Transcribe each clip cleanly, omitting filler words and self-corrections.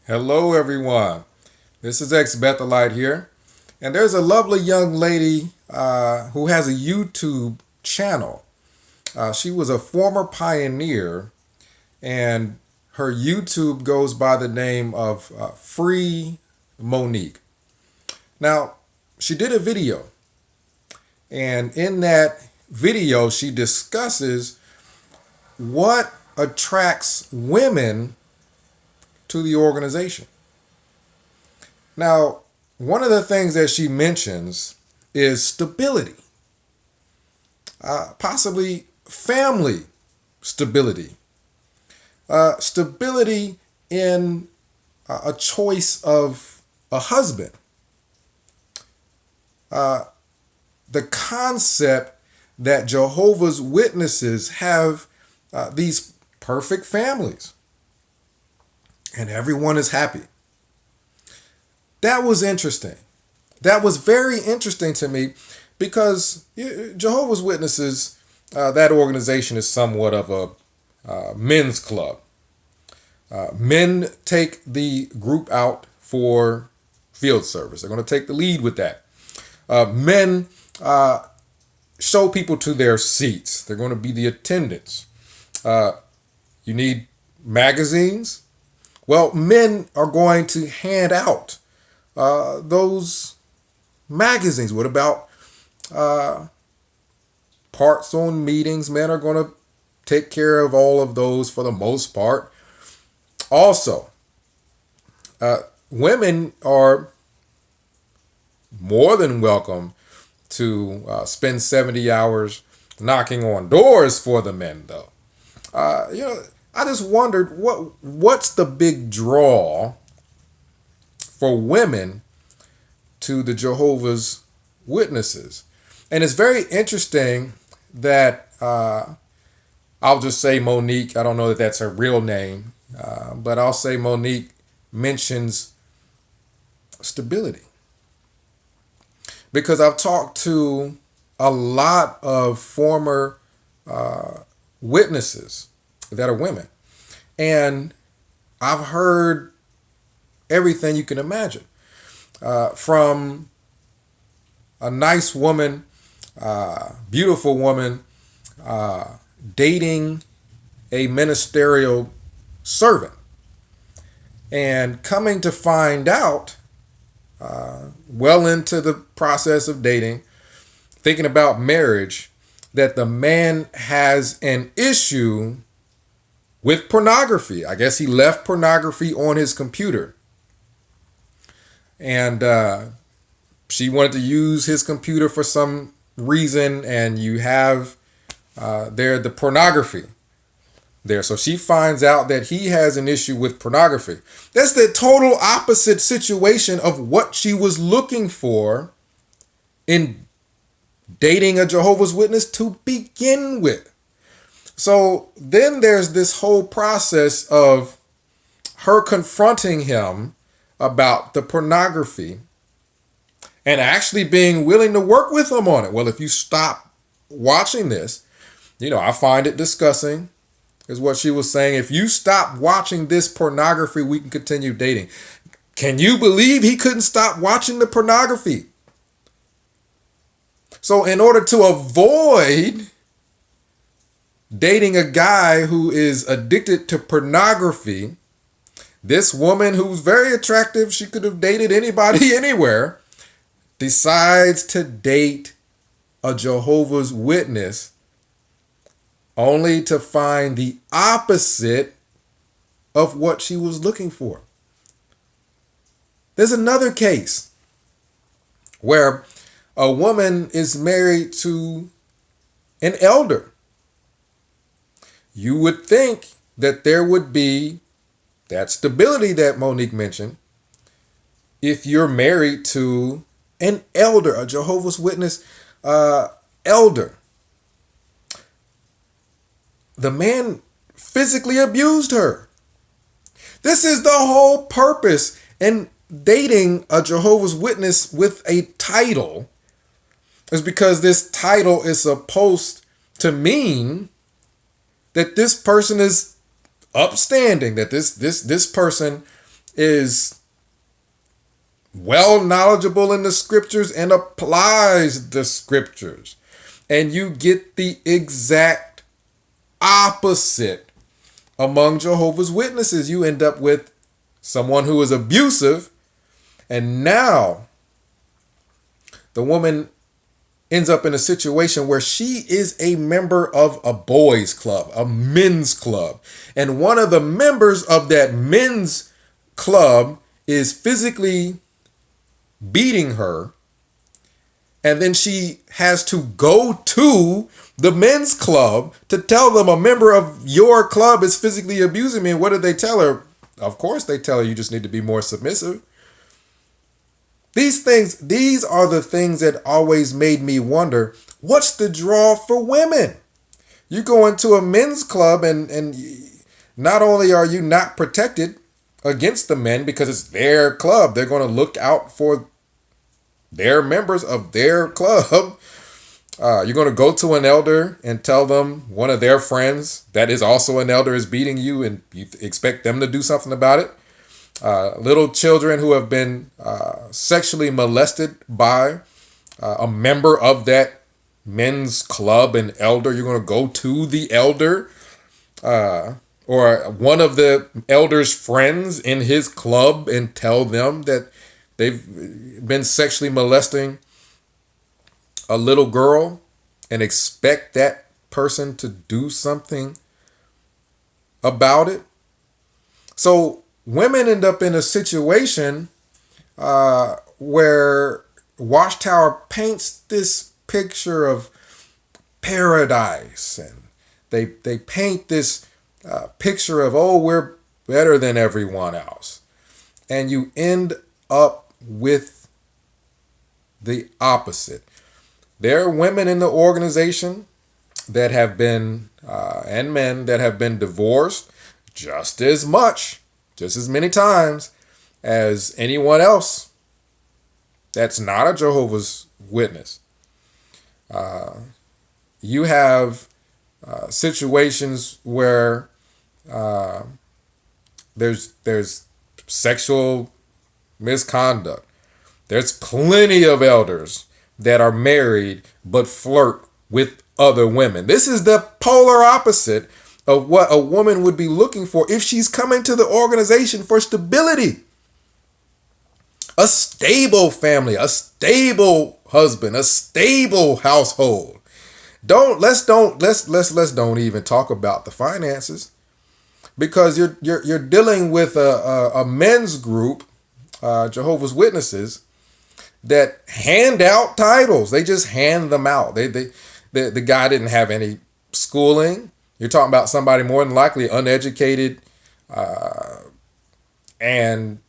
Hello, everyone. This is ex-Bethelite here, and there's a lovely young lady who has a YouTube channel. She was a former pioneer, and her YouTube goes by the name of Free Monique. Now, she did a video, and in that video, she discusses what attracts women to the organization. Now, one of the things that she mentions is stability, possibly family stability, stability in a choice of a husband, the concept that Jehovah's Witnesses have these perfect families and everyone is happy. That was interesting. That was very interesting to me because Jehovah's Witnesses, that organization is somewhat of a men's club. Men take the group out for field service. They're going to take the lead with that. Men show people to their seats. They're going to be the attendants. You need magazines. Well, men are going to hand out those magazines. What about parts on meetings? Men are going to take care of all of those for the most part. Also, women are more than welcome to spend 70 hours knocking on doors for the men, though. I just wondered what's the big draw for women to the Jehovah's Witnesses. And it's very interesting that I'll just say Monique. I don't know that that's her real name, but I'll say Monique mentions stability. Because I've talked to a lot of former witnesses that are women. And I've heard everything you can imagine. From a nice woman, beautiful woman, dating a ministerial servant. And coming to find out, well into the process of dating, thinking about marriage, that the man has an issue with pornography. I guess he left pornography on his computer. And she wanted to use his computer for some reason, and you have there the pornography there. So she finds out that he has an issue with pornography. That's the total opposite situation of what she was looking for in dating a Jehovah's Witness to begin with. So then there's this whole process of her confronting him about the pornography and actually being willing to work with him on it. Well, if you stop watching this, I find it disgusting, is what she was saying. If you stop watching this pornography, we can continue dating. Can you believe he couldn't stop watching the pornography? So in order to avoid dating a guy who is addicted to pornography, this woman who's very attractive, she could have dated anybody anywhere, decides to date a Jehovah's Witness only to find the opposite of what she was looking for. There's another case where a woman is married to an elder. You would think that there would be that stability that Monique mentioned if you're married to an elder, a Jehovah's Witness elder. The man physically abused her. This is the whole purpose in dating a Jehovah's Witness with a title, is because this title is supposed to mean that this person is upstanding, that this person is well knowledgeable in the scriptures and applies the scriptures. And you get the exact opposite among Jehovah's Witnesses. You end up with someone who is abusive, and now the woman ends up in a situation where she is a member of a boys' club, a men's club. And one of the members of that men's club is physically beating her. And then she has to go to the men's club to tell them a member of your club is physically abusing me. And what did they tell her? Of course, they tell her you just need to be more submissive. These are the things that always made me wonder, what's the draw for women? You go into a men's club and not only are you not protected against the men because it's their club, they're going to look out for their members of their club. You're going to go to an elder and tell them one of their friends that is also an elder is beating you, and you expect them to do something about it. Little children who have been sexually molested by a member of that men's club, an elder. You're going to go to the elder or one of the elder's friends in his club and tell them that they've been sexually molesting a little girl and expect that person to do something about it. So women end up in a situation where Watchtower paints this picture of paradise, and they paint this picture of, oh, we're better than everyone else. And you end up with the opposite. There are women in the organization that have been, and men that have been divorced just as many times as anyone else that's not a Jehovah's Witness. You have situations where there's sexual misconduct. There's plenty of elders that are married but flirt with other women. This is the polar opposite of what a woman would be looking for if she's coming to the organization for stability. A stable family, a stable husband, a stable household. Let's don't even talk about the finances, because you're dealing with a men's group, Jehovah's Witnesses, that hand out titles. They just hand them out. The guy didn't have any schooling. You're talking about somebody more than likely uneducated, and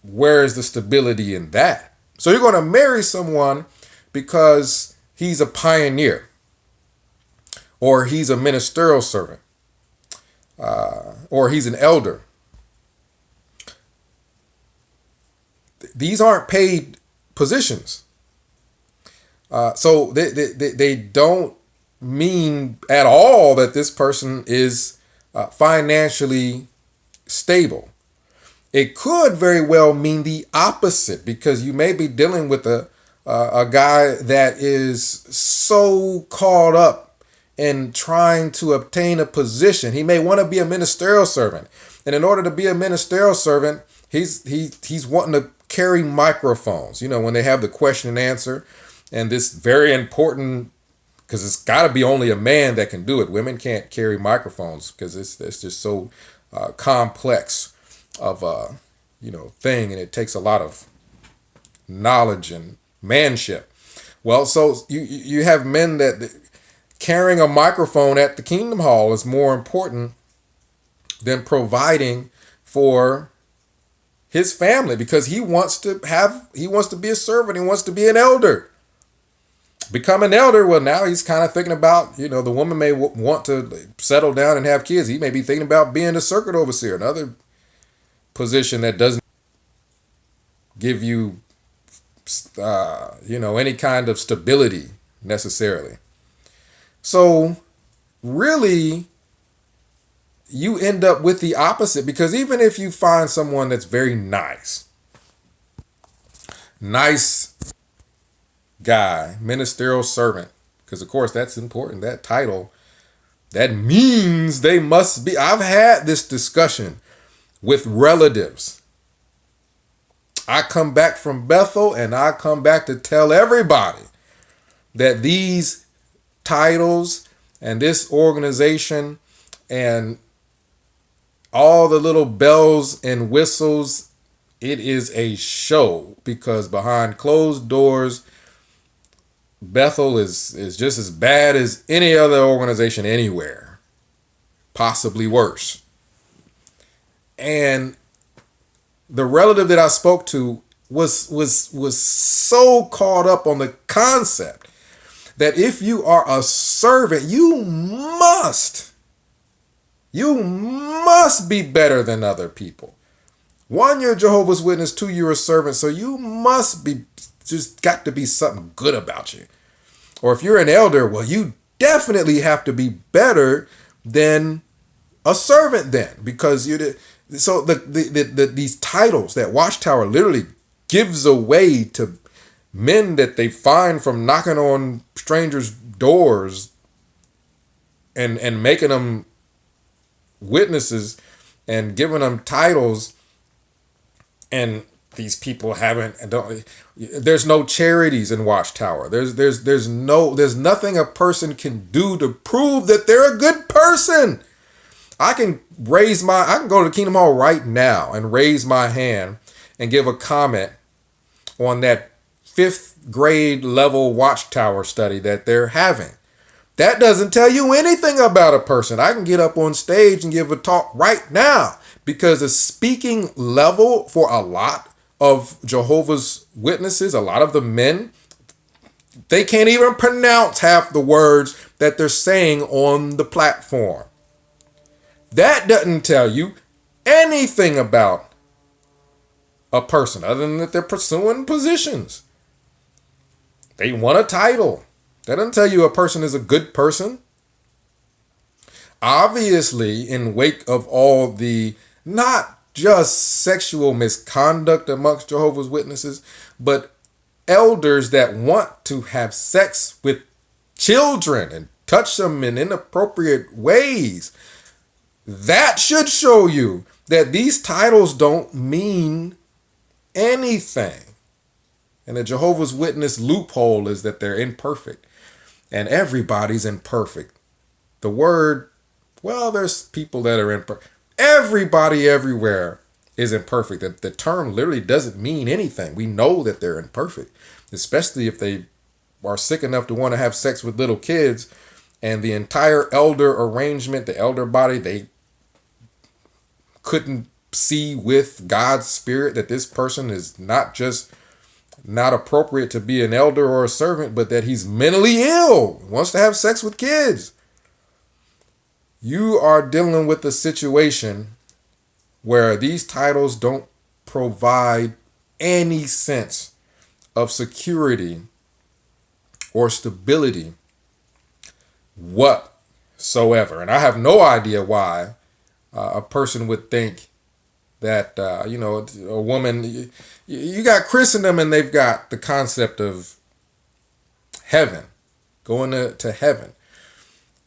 where is the stability in that? So you're going to marry someone because he's a pioneer, or he's a ministerial servant, or he's an elder. These aren't paid positions. So they don't mean at all that this person is financially stable. It could very well mean the opposite, because you may be dealing with a guy that is so caught up in trying to obtain a position. He may want to be a ministerial servant, and in order to be a ministerial servant, he's wanting to carry microphones. You know, when they have the question and answer, and this very important, because it's got to be only a man that can do it. Women can't carry microphones because it's just so complex of a thing, and it takes a lot of knowledge and manship. Well, so you have men that carrying a microphone at the Kingdom Hall is more important than providing for his family, because he wants to be a servant. He wants to be an elder. Become an elder. Well, now he's kind of thinking about, the woman may want to settle down and have kids. He may be thinking about being a circuit overseer, another position that doesn't give you, any kind of stability necessarily. So really, you end up with the opposite, because even if you find someone that's very nice guy, ministerial servant, because of course that's important, that title, that means they must be. I've had this discussion with relatives. I come back from Bethel and I come back to tell everybody that these titles and this organization and all the little bells and whistles, it is a show, because behind closed doors, Bethel is just as bad as any other organization anywhere, possibly worse. And the relative that I spoke to was so caught up on the concept that if you are a servant, you must be better than other people. One, you're Jehovah's Witness. Two, you're a servant. So you must be, just got to be something good about you. Or if you're an elder, well, you definitely have to be better than a servant then, because you did. So these titles that Watchtower literally gives away to men that they find from knocking on strangers' doors and making them witnesses and giving them titles, and these people there's no charities in Watchtower. There's nothing a person can do to prove that they're a good person. I can go to Kingdom Hall right now and raise my hand and give a comment on that 5th grade level Watchtower study that they're having. That doesn't tell you anything about a person. I can get up on stage and give a talk right now, because the speaking level for a lot of Jehovah's Witnesses, a lot of the men, they can't even pronounce half the words that they're saying on the platform. That doesn't tell you anything about a person other than that they're pursuing positions. They want a title. That doesn't tell you a person is a good person. Obviously, in wake of all the not just sexual misconduct amongst Jehovah's Witnesses, but elders that want to have sex with children and touch them in inappropriate ways, that should show you that these titles don't mean anything. And the Jehovah's Witness loophole is that they're imperfect. And everybody's imperfect. The word, well, there's people that are imperfect. Everybody everywhere is imperfect. The term literally doesn't mean anything. We know that they're imperfect, especially if they are sick enough to want to have sex with little kids, and the entire elder arrangement, the elder body, they couldn't see with God's spirit that this person is not just not appropriate to be an elder or a servant, but that he's mentally ill, wants to have sex with kids. You are dealing with a situation where these titles don't provide any sense of security or stability whatsoever. And I have no idea why a person would think that, a woman, you got Christendom and they've got the concept of heaven, going to heaven.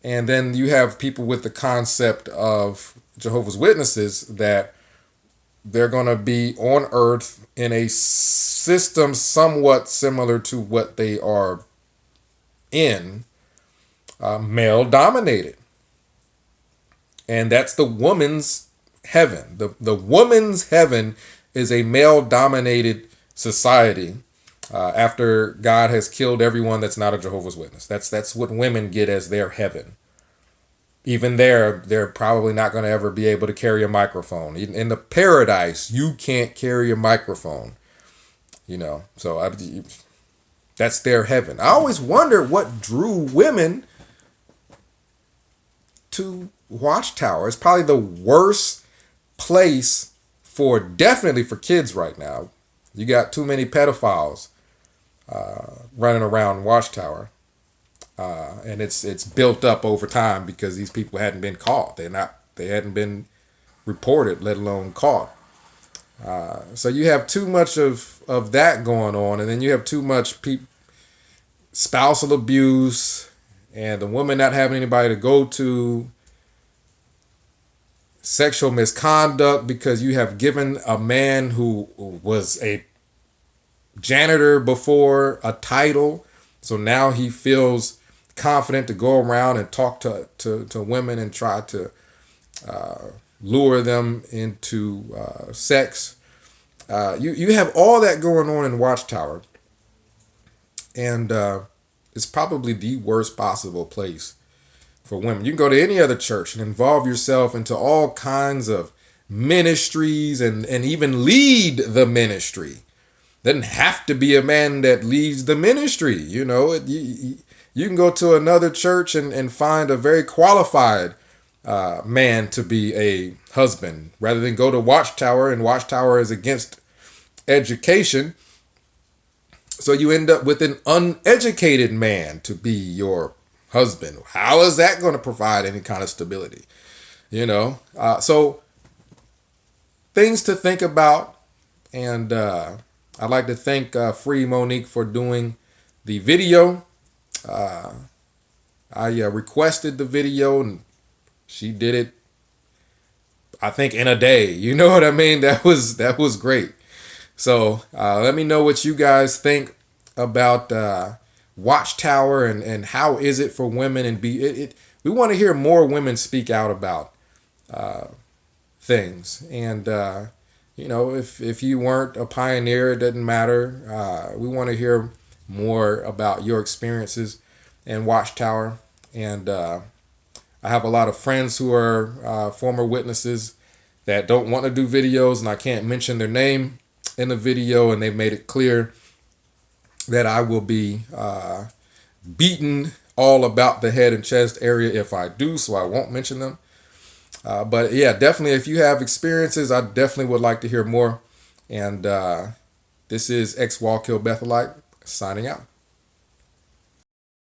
And then you have people with the concept of Jehovah's Witnesses that they're going to be on earth in a system somewhat similar to what they are in, male dominated. And that's the woman's heaven. The woman's heaven is a male dominated society after God has killed everyone that's not a Jehovah's Witness. That's what women get as their heaven. Even there, they're probably not going to ever be able to carry a microphone. In the paradise, you can't carry a microphone. So that's their heaven. I always wonder what drew women to Watchtower. It's probably the worst place definitely for kids right now. You got too many pedophiles running around Watchtower. And it's built up over time because these people hadn't been caught. They're not they hadn't been reported, let alone caught. So you have too much of that going on, and then you have too much spousal abuse, and the woman not having anybody to go to, sexual misconduct because you have given a man who was a janitor before a title, so now he feels confident to go around and talk to women and try to lure them into sex. You have all that going on in Watchtower, and it's probably the worst possible place for women. You can go to any other church and involve yourself into all kinds of ministries and even lead the ministry. Doesn't have to be a man that leads the ministry. You can go to another church and find a very qualified man to be a husband, rather than go to Watchtower, and Watchtower is against education. So you end up with an uneducated man to be your husband. How is that going to provide any kind of stability? So things to think about. And I'd like to thank Free Monique for doing the video. I requested the video, and she did it, I think, in a day. You know what I mean? That was great. So let me know what you guys think about Watchtower and how is it for women, and we want to hear more women speak out about things. And if you weren't a pioneer, it doesn't matter. We want to hear more about your experiences in Watchtower. And I have a lot of friends who are former witnesses that don't want to do videos, and I can't mention their name in the video, and they've made it clear that I will be beaten all about the head and chest area if I do, so I won't mention them. But yeah, definitely, if you have experiences, I definitely would like to hear more. And this is X Wall Kill Bethelite signing out.